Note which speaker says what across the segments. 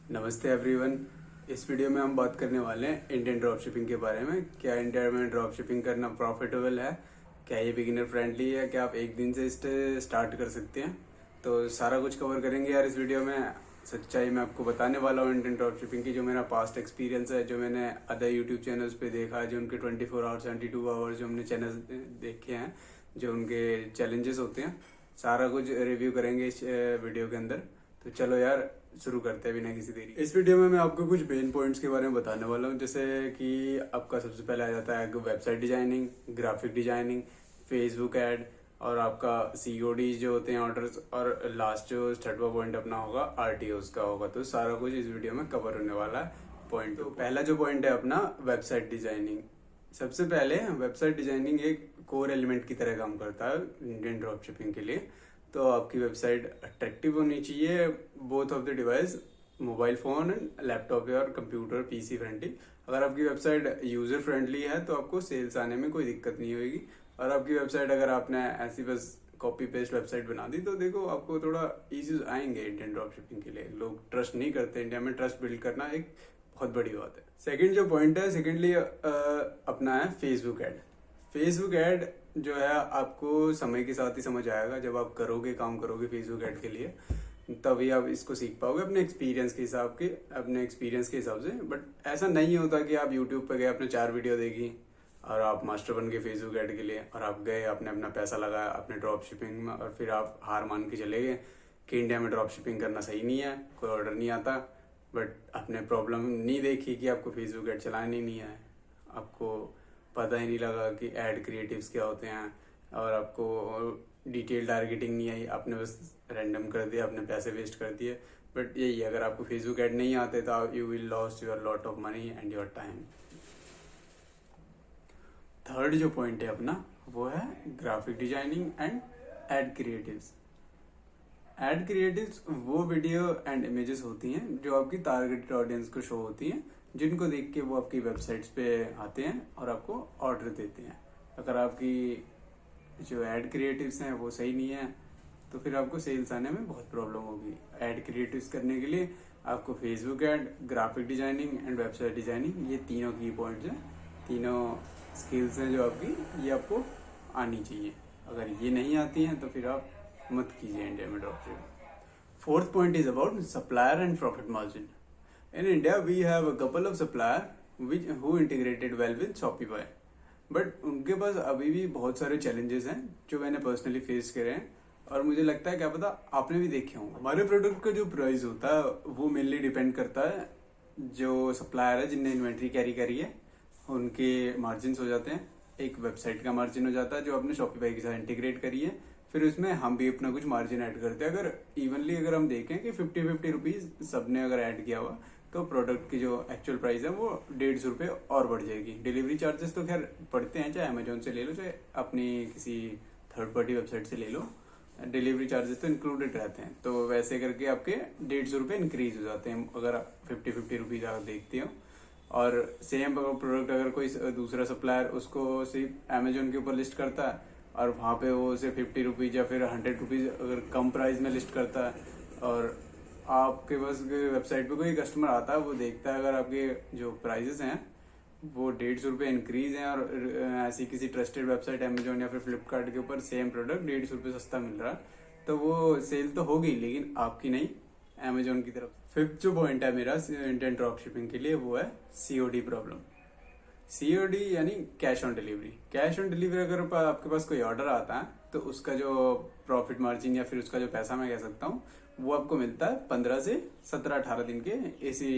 Speaker 1: नमस्ते एवरीवन। इस वीडियो में हम बात करने वाले हैं इंडियन ड्रॉप शिपिंग के बारे में। क्या इंडिया में ड्रॉप शिपिंग करना प्रॉफिटेबल है? क्या ये बिगिनर फ्रेंडली है? क्या आप एक दिन से स्टार्ट कर सकते हैं? तो सारा कुछ कवर करेंगे यार इस वीडियो में। सच्चाई मैं आपको बताने वाला हूँ इंडियन ड्रॉप शिपिंग की, जो मेरा पास्ट एक्सपीरियंस है, जो मैंने अदर यूट्यूब चैनल्स पे देखा है, जो उनके 24 आवर्स 72 आवर्स जो हमने चैनल देखे हैं, जो उनके चैलेंजेस होते हैं, सारा कुछ रिव्यू करेंगे इस वीडियो के अंदर। तो चलो यार शुरू करते हैं बिना किसी देरी। इस वीडियो में मैं आपको कुछ मेन पॉइंट्स के बारे में बताने वाला हूँ, जैसे कि आपका सबसे पहले आ जाता है website designing, graphic designing, Facebook ad, और आपका सीओडी जो होते हैं ऑर्डर्स, और लास्ट जो छठवां पॉइंट अपना होगा आरटीओस का होगा। तो सारा कुछ इस वीडियो में कवर होने वाला है पॉइंट। तो पहला जो पॉइंट है अपना वेबसाइट डिजाइनिंग। सबसे पहले वेबसाइट डिजाइनिंग एक कोर एलिमेंट की तरह काम करता है इंडियन ड्रॉप शिपिंग के लिए। तो आपकी वेबसाइट अट्रैक्टिव होनी चाहिए, both of the device, mobile phone, laptop और कंप्यूटर, पीसी फ्रेंडली। अगर आपकी वेबसाइट यूजर फ्रेंडली है तो आपको सेल्स आने में कोई दिक्कत नहीं होगी। और आपकी वेबसाइट अगर आपने ऐसी बस कॉपी पेस्ट वेबसाइट बना दी तो देखो आपको थोड़ा इश्यूज आएंगे इंडियन ड्रॉप शिपिंग के लिए। लोग ट्रस्ट नहीं करते। इंडिया में ट्रस्ट बिल्ड करना एक बहुत बड़ी बात है। सेकंड जो पॉइंट है, सेकेंडली अपना है फेसबुक ऐड। फेसबुक ऐड जो है आपको समय के साथ ही समझ आएगा। जब आप काम करोगे फेसबुक ऐड के लिए, तभी आप इसको सीख पाओगे अपने एक्सपीरियंस के हिसाब से। बट ऐसा नहीं होता कि आप यूट्यूब पे गए, आपने 4 वीडियो देखी और आप मास्टर बन गए फेसबुक ऐड के लिए, और आप गए, आपने अपना पैसा लगाया अपने ड्रॉप शिपिंग में, और फिर आप हार मान के चले गए कि इंडिया में ड्रॉप शिपिंग करना सही नहीं है, कोई ऑर्डर नहीं आता। बट आपने प्रॉब्लम नहीं देखी कि आपको फेसबुक ऐड चलाने नहीं है, आपको पता ही नहीं लगा कि ऐड क्रिएटिव्स क्या होते हैं, और आपको डिटेल टारगेटिंग नहीं आई, आपने बस रैंडम कर दिया, अपने पैसे वेस्ट कर दिए। बट यही, अगर आपको फेसबुक ऐड नहीं आते तो you will lost your lot of money and your time. Third जो पॉइंट है अपना, वो है graphic designing and ad creatives. Ad creatives वो वीडियो एंड इमेजेस होती हैं जो आपकी टारगेटेड ऑडियंस को शो होती हैं, जिनको देख के वो आपकी वेबसाइट्स पे आते हैं और आपको ऑर्डर देते हैं। अगर आपकी जो एड क्रिएटिव्स हैं वो सही नहीं है तो फिर आपको सेल्स आने में बहुत प्रॉब्लम होगी। एड क्रिएटिव्स करने के लिए आपको Facebook ad, graphic designing and website designing, ये तीनों की पॉइंट्स हैं, तीनों स्किल्स हैं जो आपकी, ये आपको आनी चाहिए। अगर ये नहीं आती हैं तो फिर आप मत कीजिए इंडिया में drop shipping. Fourth point is about supplier and profit margin. In India, we have a couple of supplier who integrated well with Shopify, but उनके पास अभी भी बहुत सारे चैलेंजेस हैं जो मैंने पर्सनली फेस करे हैं, और मुझे लगता है क्या पता आपने भी देखे होंगे। हमारे प्रोडक्ट का जो प्राइस होता है वो मेनली डिपेंड करता है जो सप्लायर है जिनने इन्वेंट्री कैरी करी है, उनके मार्जिन हो जाते हैं। एक वेबसाइट का मार्जिन हो जाता है जो आपने शॉपिफाई के साथ इंटीग्रेट करी है, फिर उसमें हम भी अपना कुछ मार्जिन ऐड करते हैं। अगर इवनली अगर हम देखें कि 50-50 रुपीज सबने अगर ऐड किया हुआ, तो प्रोडक्ट की जो एक्चुअल प्राइस है वो 150 रुपये और बढ़ जाएगी। डिलीवरी चार्जेस तो खैर पड़ते हैं, चाहे अमेजोन से ले लो चाहे अपनी किसी थर्ड पार्टी वेबसाइट से ले लो, डिलीवरी चार्जेस तो इंक्लूडेड रहते हैं। तो वैसे करके आपके 150 रुपये इंक्रीज हो जाते हैं अगर 50-50 रुपीज आप देखते हो। और सेम प्रोडक्ट अगर कोई दूसरा सप्लायर उसको सिर्फ अमेजोन के ऊपर लिस्ट करता है और वहाँ पे वो उसे 50 रुपीज या फिर 100 रुपीज अगर कम प्राइस में लिस्ट करता है, और आपके पास वेबसाइट पे कोई कस्टमर आता है, वो देखता है अगर आपके जो प्राइजेस हैं वो 150 रुपये इंक्रीज हैं, और ऐसी किसी ट्रस्टेड वेबसाइट अमेजोन या फिर फ्लिपकार्ट के ऊपर सेम प्रोडक्ट 150 रुपये सस्ता मिल रहा है, तो वो सेल तो होगी लेकिन आपकी नहीं, अमेजोन की तरफ। फिफ्थ जो पॉइंट है मेरा इंडियन ड्रॉप शिपिंग के लिए, वो है सीओडी प्रॉब्लम। सीओडी यानी cash on delivery. Cash on delivery अगर आपके पास कोई ऑर्डर आता है तो उसका जो प्रॉफिट मार्जिन या फिर उसका जो पैसा मैं कह सकता हूँ वो आपको मिलता है 15 से 17-18 दिन के, इसी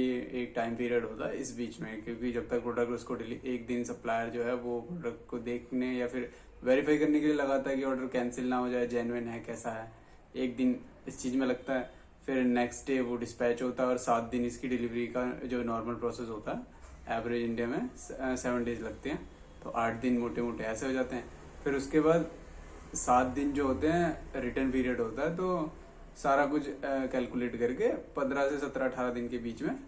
Speaker 1: एक टाइम पीरियड होता है इस बीच में। क्योंकि जब तक प्रोडक्ट उसको एक दिन सप्लायर जो है वो प्रोडक्ट को देखने या फिर वेरीफाई करने के लिए लगाता है कि ऑर्डर कैंसिल ना हो जाए, जेन्युइन है कैसा है, एक दिन इस चीज में लगता है। फिर नेक्स्ट डे वो डिस्पैच होता है, और 7 दिन इसकी डिलीवरी का जो नॉर्मल प्रोसेस होता है, एवरेज इंडिया में 7 डेज लगते हैं, तो 8 दिन मोटे मोटे ऐसे हो जाते हैं। फिर उसके बाद 7 दिन जो होते हैं रिटर्न पीरियड होता है, तो सारा कुछ कैलकुलेट करके 15 से 17-18 दिन के बीच में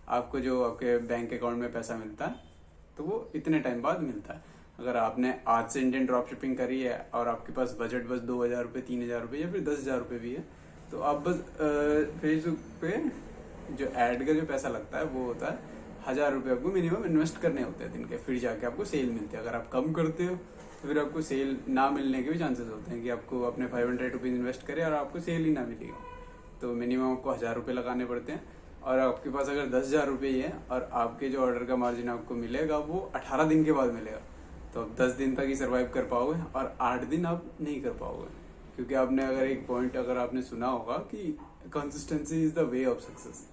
Speaker 1: आपको जो आपके बैंक अकाउंट में पैसा मिलता है तो वो इतने टाइम बाद मिलता है। अगर आपने आज से इंडियन ड्रॉप शिपिंग करी है और आपके पास बजट बस 2,000 रुपये, 3,000 रुपये या फिर 10,000 रुपये भी है, तो आप बस फेसबुक पे जो ऐड का जो पैसा लगता है वो होता है 1,000 रुपये आपको मिनिमम इन्वेस्ट करने होते हैं दिन के, फिर जाके आपको सेल मिलती है। अगर आप कम करते हो तो फिर आपको सेल ना मिलने के भी चांसेस होते हैं कि आपको अपने 500 रुपीज़ इन्वेस्ट करें और आपको सेल ही ना मिलेगा। तो मिनिमम आपको 1,000 रुपये लगाने पड़ते हैं। और आपके पास अगर 10,000 रुपये ही है और आपके जो ऑर्डर का मार्जिन आपको मिलेगा वो 18 दिन के बाद मिलेगा, तो आप 10 दिन तक ही सर्वाइव कर पाओगे और 8 दिन आप नहीं कर पाओगे। क्योंकि आपने अगर एक पॉइंट अगर आपने सुना होगा कि consistency is the way of success,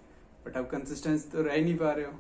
Speaker 1: but आप कंसिस्टेंस तो रह ही नहीं पा रहे हो।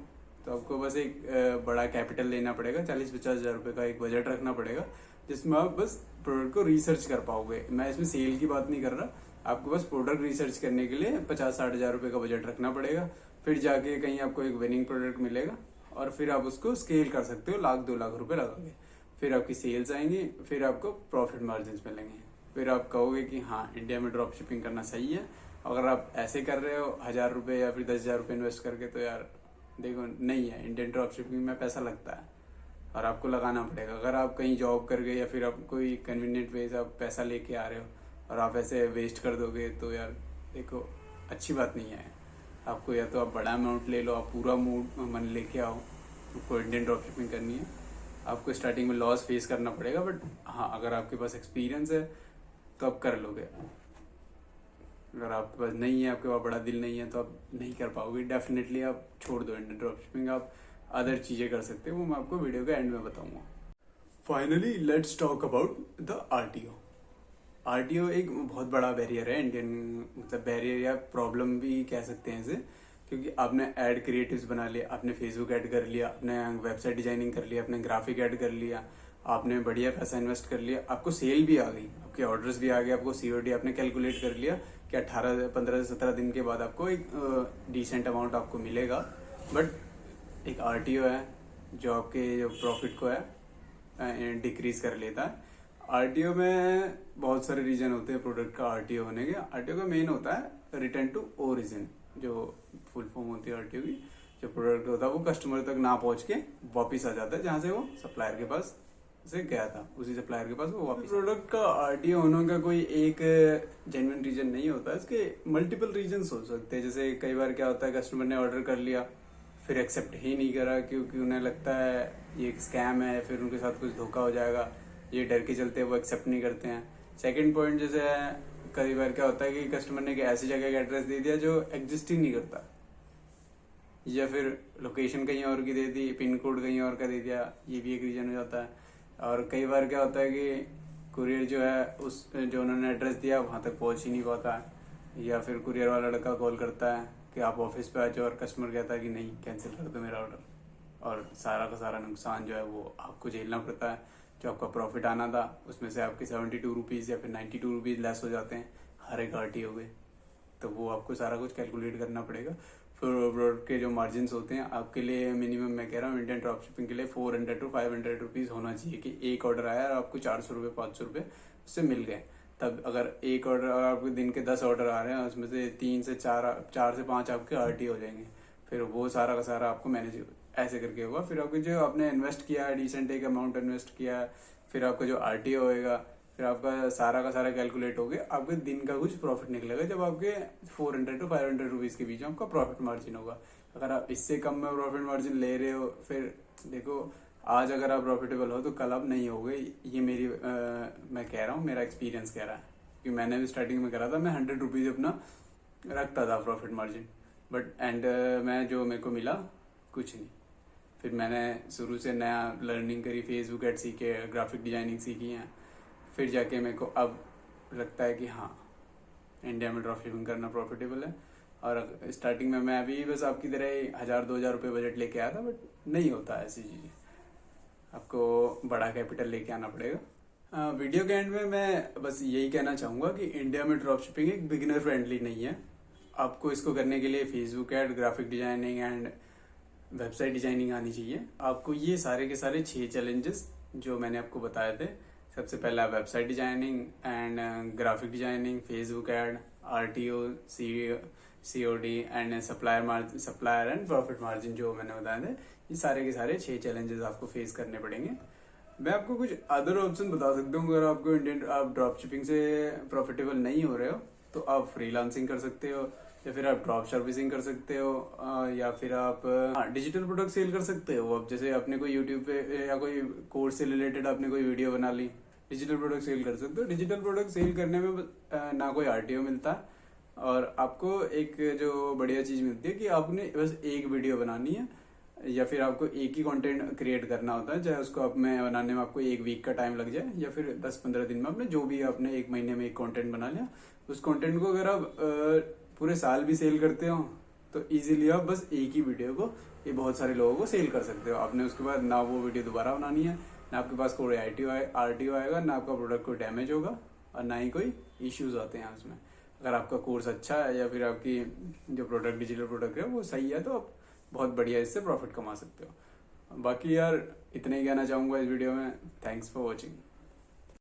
Speaker 1: तो आपको बस एक बड़ा कैपिटल लेना पड़ेगा, 40-50 हज़ार रुपये का एक बजट रखना पड़ेगा जिसमें आप बस प्रोडक्ट को रिसर्च कर पाओगे। मैं इसमें सेल की बात नहीं कर रहा, आपको बस प्रोडक्ट रिसर्च करने के लिए 50-60 हज़ार रुपये का बजट रखना पड़ेगा। फिर जाके कहीं आपको एक विनिंग प्रोडक्ट मिलेगा और फिर आप उसको स्केल कर सकते हो 1,00,000-2 लाख रुपए लगा के। फिर आपकी सेल्स आएंगी, फिर आपको प्रॉफिट मार्जिन मिलेंगे। फिर आप कहोगे कि हाँ, इंडिया में ड्रॉप शिपिंग करना सही है। अगर आप ऐसे कर रहे हो 1,000 रुपये या फिर 10,000 रुपये इन्वेस्ट करके, तो यार देखो नहीं है, इंडियन ड्रॉप शिपिंग में पैसा लगता है और आपको लगाना पड़ेगा। अगर आप कहीं जॉब कर गए या फिर आप कोई कन्वीनियंट वे से आप पैसा लेके आ रहे हो और आप ऐसे वेस्ट कर दोगे तो यार देखो अच्छी बात नहीं है। आपको या तो आप बड़ा अमाउंट ले लो, आप पूरा मन लेके आओ, आपको इंडियन ड्रॉप शिपिंग करनी है। आपको स्टार्टिंग में लॉस फेस करना पड़ेगा, बट हाँ अगर आपके पास एक्सपीरियंस है तो आप कर लोगे। अगर आपके पास नहीं है, आपके पास बड़ा दिल नहीं है, तो आप नहीं कर पाओगे। डेफिनेटली आप छोड़ दो इंडियन ड्रॉप शिपिंग, आप अदर चीज़ें कर सकते हो, वो मैं आपको वीडियो के एंड में बताऊंगा। Finally let's talk about the RTO. RTO एक बहुत बड़ा बैरियर है इंडियन, मतलब बैरियर या प्रॉब्लम भी कह सकते हैं इसे, क्योंकि आपने ऐड क्रिएटिव्स बना लिया, आपने फेसबुक ऐड कर लिया, आपने वेबसाइट डिजाइनिंग कर लिया, आपने ग्राफिक ऐड कर लिया, आपने बढ़िया पैसा इन्वेस्ट कर लिया, आपको सेल भी आ गई, आपके ऑर्डर्स भी आ गए, आपको सीओडी आपने कैलकुलेट कर लिया कि 15 से 17 दिन के बाद आपको एक डिसेंट अमाउंट आपको मिलेगा। बट एक आरटीओ है जो आपके जो प्रॉफिट को है डिक्रीज कर लेता है। आरटीओ में बहुत सारे रीजन होते हैं प्रोडक्ट का आरटीओ होने के। आरटीओ का मेन होता है रिटर्न टू ओरिजिन, जो फुल फॉर्म होती है आरटीओ की। जो प्रोडक्ट होता है वो कस्टमर तक ना पहुंच के वापस आ जाता है जहां से वो सप्लायर के पास से गया था, उसी सप्लायर के पास वो वापस। प्रोडक्ट का आरटीओ होने का कोई एक जेन्युइन रीजन नहीं होता, इसके मल्टीपल रीजंस हो सकते हैं। जैसे कई बार क्या होता है, कस्टमर ने ऑर्डर कर लिया फिर एक्सेप्ट ही नहीं करा क्योंकि उन्हें लगता है ये एक स्कैम है, फिर उनके साथ कुछ धोखा हो जाएगा, ये डर के चलते वो एक्सेप्ट नहीं करते हैं। सेकंड पॉइंट जैसे कई बार क्या होता है कि कस्टमर ने ऐसी जगह का एड्रेस दे दिया जो एग्जिस्ट ही नहीं करता, या फिर लोकेशन कहीं और की दे दी, पिन कोड कहीं और का दे दिया, ये भी एक रीजन हो जाता है। और कई बार क्या होता है कि कुरियर जो है उस जो उन्होंने एड्रेस दिया वहाँ तक पहुँच ही नहीं पाता है, या फिर कुरियर वाला लड़का कॉल करता है कि आप ऑफिस पे आ जाओ और कस्टमर कहता है कि नहीं कैंसिल कर दो मेरा ऑर्डर, और सारा का सारा नुकसान जो है वो आपको झेलना पड़ता है। जो आपका प्रॉफिट आना था उसमें से आपके 72 रुपीज़ या फिर 92 रुपीज़ लेस हो जाते हैं हर एक आरटीओ पे, तो वो आपको सारा कुछ कैलकुलेट करना पड़ेगा। फिर प्रोडक्ट के जो मार्जिन होते हैं आपके लिए मिनिमम, मैं कह रहा हूँ इंडियन ड्रॉप शिपिंग के लिए 400 to 500 रुपीज़ होना चाहिए कि एक ऑर्डर आया और आपको 400 रुपये 500 रुपये उससे मिल गए। तब अगर एक ऑर्डर, अगर आपके दिन के 10 ऑर्डर आ रहे हैं उसमें से 3 से 4 से 5 आपके आरटीओ हो जाएंगे, फिर वो सारा का सारा आपको मैनेज ऐसे करके होगा। फिर आपको जो आपने इन्वेस्ट किया है, डिसेंट एक अमाउंट इन्वेस्ट किया है, फिर आपका जो आरटीओ होएगा, फिर आपका सारा का सारा कैलकुलेट हो गया, आपके दिन का कुछ प्रॉफिट निकलेगा जब आपके 400 to 500 रुपीज़ के बीच में आपका प्रॉफिट मार्जिन होगा। अगर आप इससे कम में प्रॉफिट मार्जिन ले रहे हो, फिर देखो आज अगर आप प्रॉफिटेबल हो तो कल आप नहीं होगे। ये मेरी मैं कह रहा हूँ, मेरा एक्सपीरियंस कह रहा है, क्योंकि मैंने भी स्टार्टिंग में करा था, मैं 100 रुपीज़ अपना रखता था प्रॉफिट मार्जिन, बट एंड मैं जो मेरे को मिला कुछ नहीं। फिर मैंने शुरू से नया लर्निंग करी, फेसबुक एड सीखे, ग्राफिक डिजाइनिंग सीखी है, फिर जाके मेरे को अब लगता है कि हाँ इंडिया में ड्रॉप शिपिंग करना प्रॉफिटेबल है। और स्टार्टिंग में मैं अभी बस आपकी तरह 1,000-2,000 रुपये बजट लेके आया था, बट नहीं होता ऐसी चीज़ें, आपको बड़ा कैपिटल लेके आना पड़ेगा। वीडियो के एंड में मैं बस यही कहना चाहूँगा कि इंडिया में ड्रॉप शिपिंग एक बिगिनर फ्रेंडली नहीं है। आपको इसको करने के लिए Facebook ad, graphic designing and website designing आनी चाहिए। आपको ये सारे के सारे 6 चैलेंजेस जो मैंने आपको बताए थे, सबसे पहला website designing and graphic designing, Facebook ad, RTO, COD and supplier and profit margin जो मैंने बताए थे, ये सारे के सारे 6 चैलेंजेस आपको फेस करने पड़ेंगे। मैं आपको कुछ अदर ऑप्शन बता सकता हूँ। अगर आपको आप ड्रॉप शिपिंग से प्रॉफिटेबल नहीं हो रहे हो तो आप फ्रीलांसिंग कर सकते हो, या फिर आप ड्रॉप सर्विसिंग कर सकते हो, या फिर आप डिजिटल प्रोडक्ट सेल कर सकते हो। अब जैसे आपने कोई यूट्यूब पे या कोई कोर्स से रिलेटेड आपने कोई वीडियो बना ली, डिजिटल प्रोडक्ट सेल कर सकते हो। डिजिटल प्रोडक्ट सेल करने में ना कोई आरटीओ मिलता है, और आपको एक जो बढ़िया चीज़ मिलती है कि आपने बस एक वीडियो बनानी है, या फिर आपको एक ही कंटेंट क्रिएट करना होता है, चाहे उसको आप में बनाने में आपको 1 वीक का टाइम लग जाए, या फिर 10-15 दिन में आपने जो भी आपने 1 महीने में एक कंटेंट बना लिया, उस कंटेंट को अगर आप पूरे साल भी सेल करते हो तो इजीली आप बस एक ही वीडियो को ये बहुत सारे लोगों को सेल कर सकते हो। आपने उसके बाद ना वो वीडियो दोबारा बनानी है, ना आपके पास कोई आरटीओ आएगा, ना आपका प्रोडक्ट कोई डैमेज होगा, और ना ही कोई इश्यूज आते हैं उसमें। अगर आपका कोर्स अच्छा है या फिर आपकी जो प्रोडक्ट डिजिटल प्रोडक्ट है वो सही है, तो आप बहुत बढ़िया इससे प्रॉफिट कमा सकते हो। बाकी यार इतना ही कहना चाहूँगा इस वीडियो में। Thanks for watching.